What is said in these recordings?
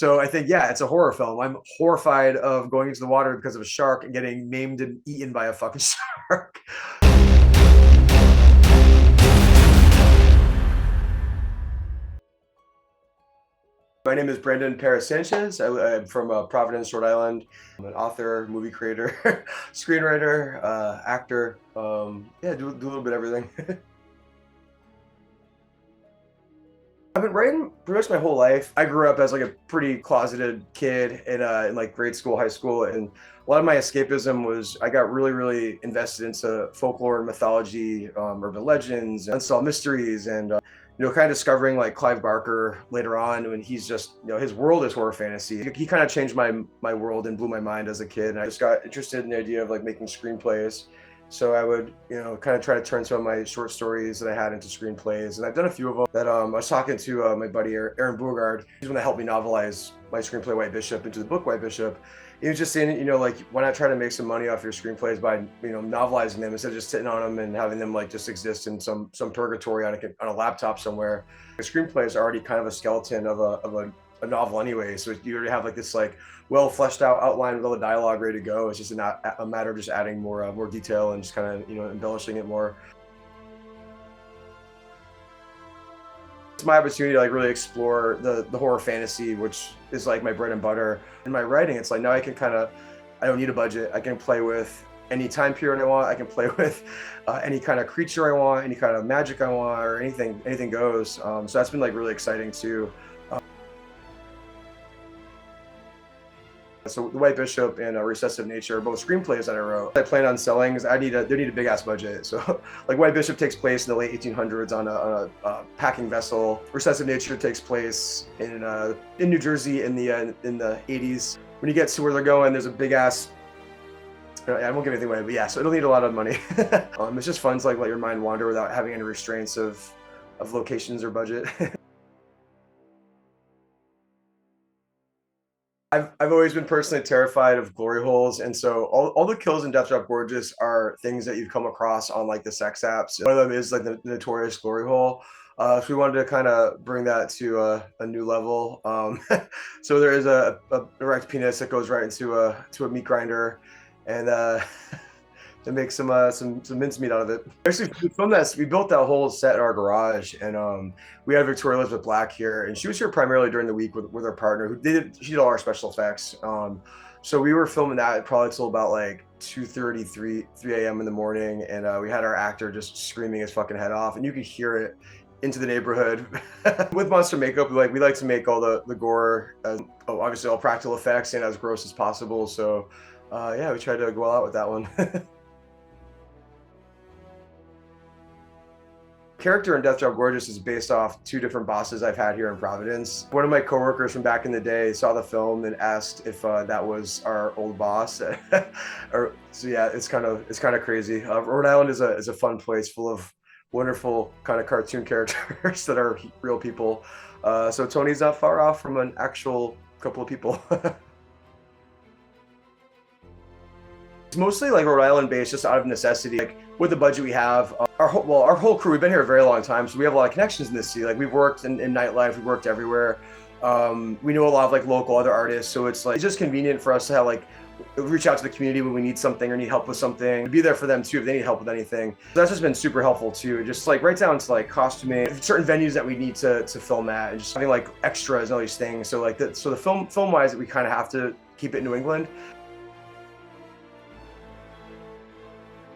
So I think, yeah, it's a horror film. I'm horrified of going into the water because of a shark and getting maimed and eaten by a fucking shark. My name is Brandon Perras-Sanchez. I'm from Providence, Rhode Island. I'm an author, movie creator, screenwriter, actor. Yeah, do a little bit of everything. I've been writing pretty much my whole life. I grew up as like a pretty closeted kid in like grade school, high school, and a lot of my escapism was I got really invested into folklore and mythology, urban legends, unsolved mysteries, and kind of discovering like Clive Barker later on when he's just his world is horror fantasy. He kind of changed my world and blew my mind as a kid. And I just got interested in the idea of like making screenplays. So I would, kind of try to turn some of my short stories that I had into screenplays, and I've done a few of them. That I was talking to my buddy Aaron Boogard. He's the one that helped me novelize my screenplay White Bishop into the book White Bishop. He was just saying, like, why not try to make some money off your screenplays by, novelizing them instead of just sitting on them and having them like just exist in some purgatory on a laptop somewhere. The screenplay is already kind of a skeleton of a novel anyway, so you already have like this like well fleshed out outline with all the dialogue ready to go. It's just a matter of just adding more detail and just kind of embellishing it more. It's my opportunity to like really explore the horror fantasy, which is like my bread and butter. In my writing, it's like now I don't need a budget. I can play with any time period I want. I can play with any kind of creature I want, any kind of magic I want, or anything goes. So that's been like really exciting too. So the White Bishop and Recessive Nature are both screenplays that I wrote. I plan on selling because they need a big ass budget. So like White Bishop takes place in the late 1800s on a packing vessel. Recessive Nature takes place in New Jersey in the 80s. When you get to where they're going, there's a big ass. I won't give anything away, but yeah, so it'll need a lot of money. It's just fun to like let your mind wander without having any restraints of locations or budget. I've always been personally terrified of glory holes, and so all the kills in Death Drop Gorgeous are things that you've come across on like the sex apps. One of them is like the notorious glory hole. So we wanted to kind of bring that to a new level. So there is a erect penis that goes right into a meat grinder, and to make some mincemeat out of it. Actually, we built that whole set in our garage, and we had Victoria Elizabeth Black here, and she was here primarily during the week with her partner, she did all our special effects. So we were filming that probably till about like 2:30, 3 a.m. in the morning, and we had our actor just screaming his fucking head off, and you could hear it into the neighborhood. With monster makeup, we like to make all the gore as, obviously all practical effects and as gross as possible. So yeah, we tried to go all out with that one. Character in Death Drop Gorgeous is based off two different bosses I've had here in Providence. One of my coworkers from back in the day saw the film and asked if that was our old boss. So yeah, it's kind of crazy. Rhode Island is a fun place full of wonderful kind of cartoon characters that are real people. So Tony's not far off from an actual couple of people. It's mostly like Rhode Island based, just out of necessity. Like with the budget we have, our whole crew, we've been here a very long time, so we have a lot of connections in this city. Like we've worked in nightlife, we've worked everywhere. We know a lot of like local other artists, so it's just convenient for us to have like reach out to the community when we need something or need help with something. Be there for them too if they need help with anything. That's just been super helpful too. Just like right down to like costuming, certain venues that we need to film at, and just having like extras and all these things. So like the film wise, we kind of have to keep it in New England.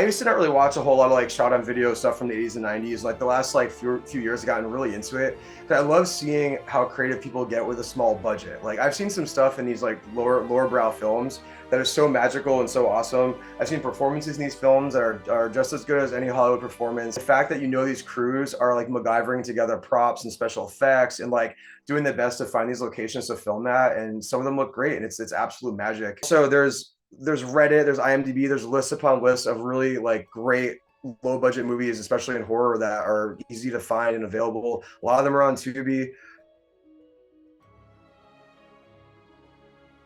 I used to not really watch a whole lot of like shot on video stuff from the 80s and 90s. Like the last like few years I've gotten really into it. I love seeing how creative people get with a small budget. Like I've seen some stuff in these like lower brow films that are so magical and so awesome. I've seen performances in these films that are just as good as any Hollywood performance. The fact that these crews are like MacGyvering together props and special effects and like doing their best to find these locations to film at, and some of them look great, and it's absolute magic. So there's Reddit, there's IMDb, there's lists upon lists of really like great low budget movies, especially in horror, that are easy to find and available. A lot of them are on Tubi.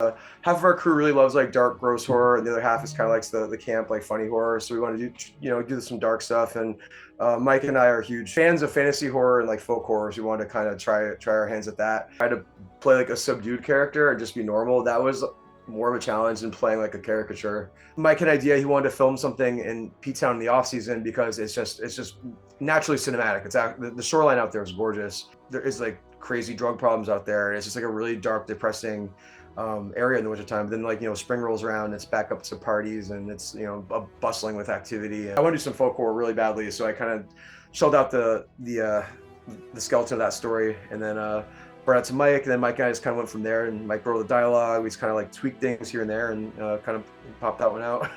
Half of our crew really loves like dark, gross horror, and the other half is kind of likes the camp, like funny horror. So we want to do, do some dark stuff. And Mike and I are huge fans of fantasy horror and like folk horror. So we wanted to kind of try our hands at that. Try to play like a subdued character and just be normal. That was more of a challenge than playing like a caricature. Mike had an idea. He wanted to film something in P-Town in the off season because it's just naturally cinematic. The shoreline out there is gorgeous. There is like crazy drug problems out there, and it's just like a really dark, depressing area in the wintertime. Then like spring rolls around, it's back up to parties, and it's bustling with activity. I want to do some folk horror really badly, so I kind of shelled out the skeleton of that story, and then brought it to Mike, and then Mike and I just kind of went from there. And Mike wrote the dialogue. We just kind of like tweaked things here and there, and kind of popped that one out.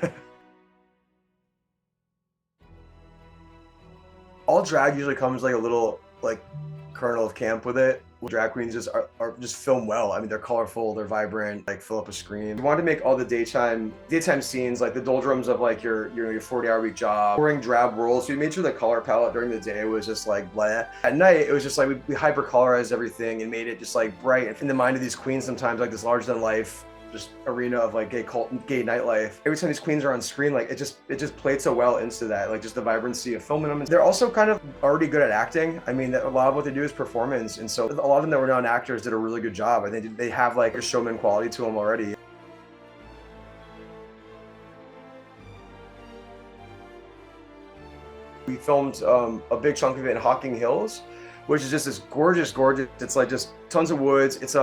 All drag usually comes like a little like kernel of camp with it. Drag queens are just film well. I mean, they're colorful, they're vibrant, like fill up a screen. We wanted to make all the daytime scenes like the doldrums of like your 40-hour week job, boring drab worlds. So we made sure the color palette during the day was just like blah. At night, it was just like we hyper colorized everything and made it just like bright. And in the mind of these queens, sometimes like this larger than life just arena of like gay nightlife. Every time these queens are on screen, like it just played so well into that, like just the vibrancy of filming them. They're also kind of already good at acting. I mean, a lot of what they do is performance, and so a lot of them that were non-actors did a really good job. I think they have like a showman quality to them already. We filmed a big chunk of it in Hocking Hills, which is just this gorgeous. It's like just tons of woods. It's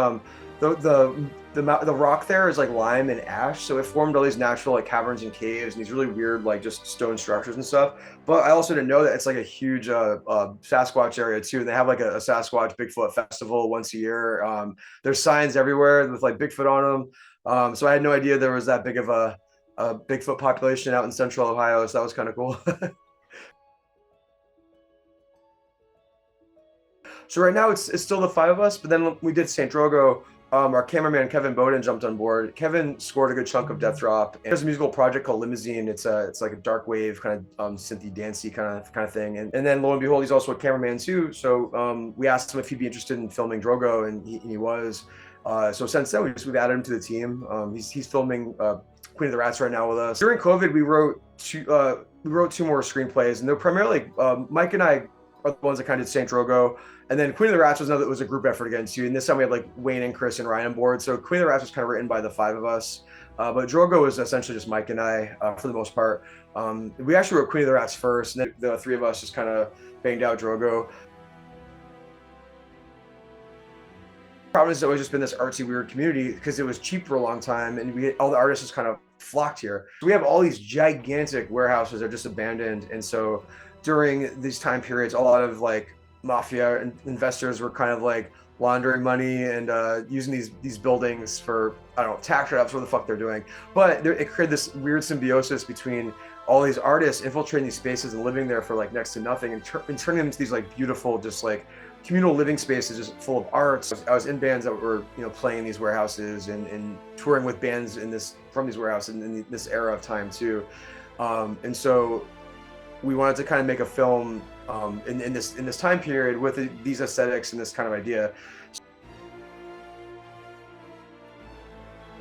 the rock there is like lime and ash, so it formed all these natural like caverns and caves and these really weird like just stone structures and stuff. But I also didn't know that it's like a huge Sasquatch area too. And they have like a Sasquatch Bigfoot festival once a year. There's signs everywhere with like Bigfoot on them. So I had no idea there was that big of a Bigfoot population out in central Ohio. So that was kind of cool. So right now it's still the five of us, but then we did St. Drogo. Our cameraman Kevin Bowden jumped on board. Kevin scored a good chunk of Death Drop. There's a musical project called Limousine. It's like a dark wave kind of synthy dancey kind of thing. And then lo and behold, he's also a cameraman too. So we asked him if he'd be interested in filming Drogo, and he was. So since then we've added him to the team. He's filming Queen of the Rats right now with us. During COVID, we wrote two more screenplays, and they're primarily Mike and I are the ones that kind of did St. Drogo. And then Queen of the Rats was a group effort again too. And this time we had like Wayne and Chris and Ryan on board. So Queen of the Rats was kind of written by the five of us. But Drogo was essentially just Mike and I for the most part. We actually wrote Queen of the Rats first, and then the three of us just kind of banged out Drogo. Problem is, it's always just been this artsy, weird community because it was cheap for a long time, and all the artists just kind of flocked here. So we have all these gigantic warehouses that are just abandoned, and so during these time periods, a lot of like mafia and investors were kind of like laundering money and using these buildings for, I don't know, tax write-ups, what the fuck they're doing. But it created this weird symbiosis between all these artists infiltrating these spaces and living there for like next to nothing, and turning them into these like beautiful, just like communal living spaces just full of art. I was in bands that were playing in these warehouses and touring with bands from these warehouses in this era of time too. And so we wanted to kind of make a film in this time period with these aesthetics and this kind of idea.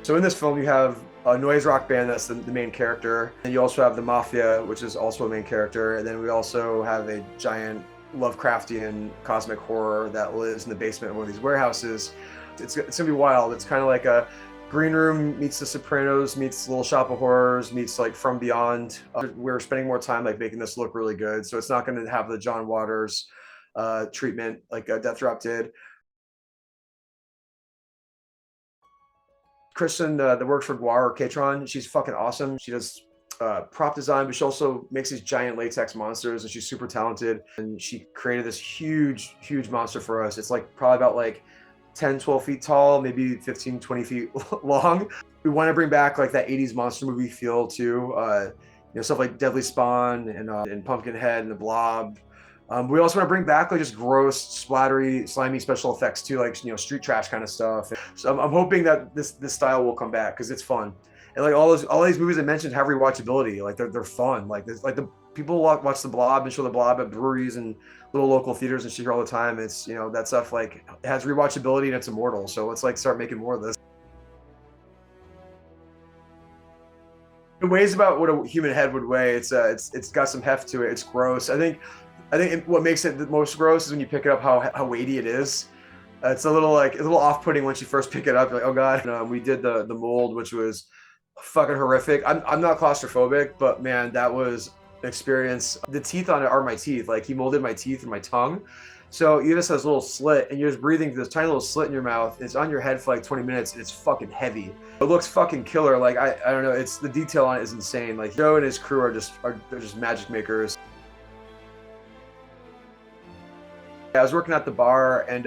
So in this film, you have a noise rock band that's the main character, and you also have the mafia, which is also a main character, and then we also have a giant Lovecraftian cosmic horror that lives in the basement of one of these warehouses. It's gonna be wild. It's kind of like a Green Room meets The Sopranos meets Little Shop of Horrors meets like From Beyond. We're spending more time like making this look really good, so it's not going to have the John Waters treatment like Death Drop did. Kristen that works for Guar or Katron, she's fucking awesome. She does prop design, but she also makes these giant latex monsters, and she's super talented. And she created this huge monster for us. It's like probably about like 10-12 feet tall, maybe 15-20 feet long. We want to bring back like that 80s monster movie feel too, stuff like Deadly Spawn and Pumpkinhead and the Blob. We also want to bring back like just gross, splattery, slimy special effects too, like street trash kind of stuff. So I'm hoping that this style will come back because it's fun. And like all these movies I mentioned have rewatchability. Like they're fun. Like there's like the people watch the Blob and show the Blob at breweries and little local theaters and shit here all the time. It's that stuff like it has rewatchability and it's immortal. So let's like start making more of this. It weighs about what a human head would weigh. It's got some heft to it. It's gross. What makes it the most gross is when you pick it up how weighty it is. It's a little like a little off-putting once you first pick it up. You're like, oh god. And, we did the mold, which was fucking horrific. I'm not claustrophobic, but man, that was an experience. The teeth on it are my teeth. Like he molded my teeth and my tongue. So you just have this little slit, and you're just breathing through this tiny little slit in your mouth. And it's on your head for like 20 minutes, and it's fucking heavy. It looks fucking killer. Like I don't know. It's the detail on it is insane. Like Joe and his crew they're just magic makers. I was working at the bar, and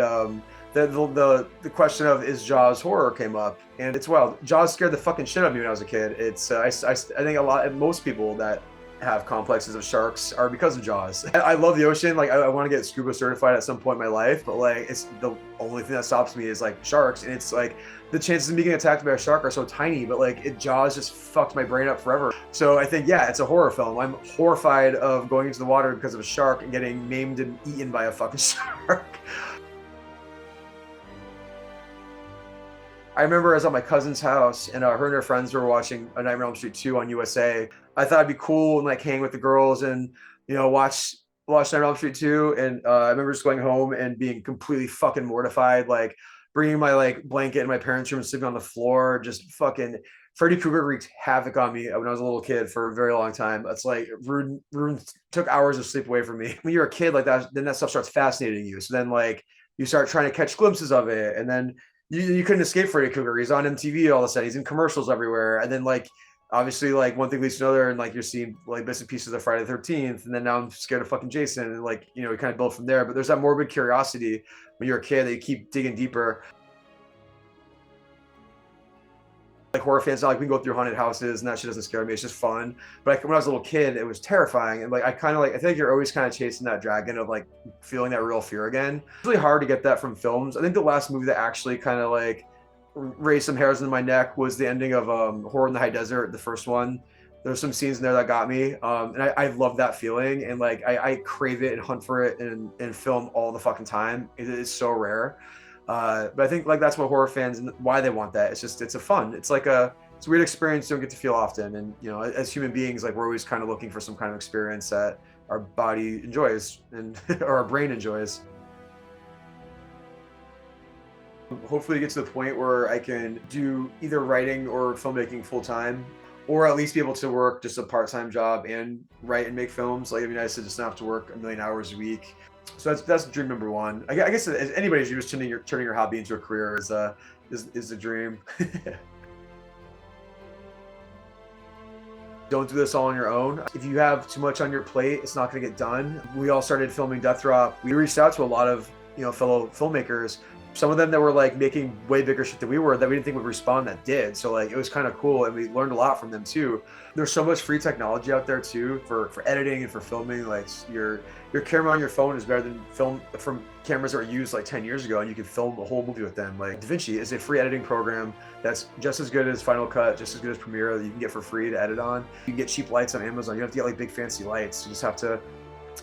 the question of is Jaws horror came up, and it's wild. Jaws scared the fucking shit out of me when I was a kid. I think most people that have complexes of sharks are because of Jaws. I love the ocean. Like I want to get scuba certified at some point in my life, but like it's the only thing that stops me is like sharks, and it's like the chances of me getting attacked by a shark are so tiny, but like Jaws just fucked my brain up forever. So I think, yeah, it's a horror film. I'm horrified of going into the water because of a shark and getting maimed and eaten by a fucking shark. I remember I was at my cousin's house, and her and her friends were watching A Nightmare on Elm Street 2 on USA. I thought it'd be cool and like hang with the girls and watch Nightmare on Elm Street 2. And I remember just going home and being completely fucking mortified, like bringing my like blanket in my parents' room and sleeping on the floor. Just fucking Freddy Krueger wreaked havoc on me when I was a little kid for a very long time. It's like ruined took hours of sleep away from me. When you're a kid like that, then that stuff starts fascinating you. So then like you start trying to catch glimpses of it, and then you couldn't escape Freddy Krueger. He's on MTV all of a sudden. He's in commercials everywhere. And then like obviously like one thing leads to another, and like you're seeing like bits and pieces of Friday the 13th, and then now I'm scared of fucking Jason, and like you kind of build from there. But there's that morbid curiosity when you're a kid that you keep digging deeper. Like horror fans, not like we can go through haunted houses and that shit doesn't scare me. It's just fun. But like when I was a little kid, it was terrifying. And like I think you're always kind of chasing that dragon of like feeling that real fear again. It's really hard to get that from films. I think the last movie that actually kind of like raised some hairs in my neck was the ending of Horror in the High Desert, the first one. There's some scenes in there that got me. And I love that feeling. And like I crave it and hunt for it and film all the fucking time. It is so rare. But I think like that's what horror fans and why they want that. It's a fun. It's a weird experience you don't get to feel often. And as human beings, like we're always kind of looking for some kind of experience that our body enjoys and or our brain enjoys. Hopefully get to the point where I can do either writing or filmmaking full time, or at least be able to work just a part-time job and write and make films. Like it'd be nice to just not have to work a million hours a week. So that's dream number one. I guess as anybody's just turning your hobby into a career is a dream. Don't do this all on your own. If you have too much on your plate, it's not going to get done. We all started filming Death Drop. We reached out to a lot of fellow filmmakers. Some of them that were like making way bigger shit than we were that we didn't think would respond that did. So like it was kind of cool, and we learned a lot from them too. There's so much free technology out there too for editing and for filming. Like your camera on your phone is better than film from cameras that were used like 10 years ago, and you can film a whole movie with them. Like DaVinci is a free editing program that's just as good as Final Cut, just as good as Premiere, that you can get for free to edit on. You can get cheap lights on Amazon. You don't have to get like big fancy lights. You just have to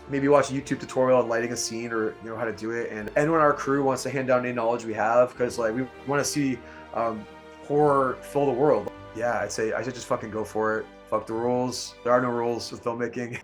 maybe watch a YouTube tutorial on lighting a scene, or how to do it. And anyone on our crew wants to hand down any knowledge we have, because like we want to see horror fill the world. Yeah, I should just fucking go for it. Fuck the rules. There are no rules with filmmaking.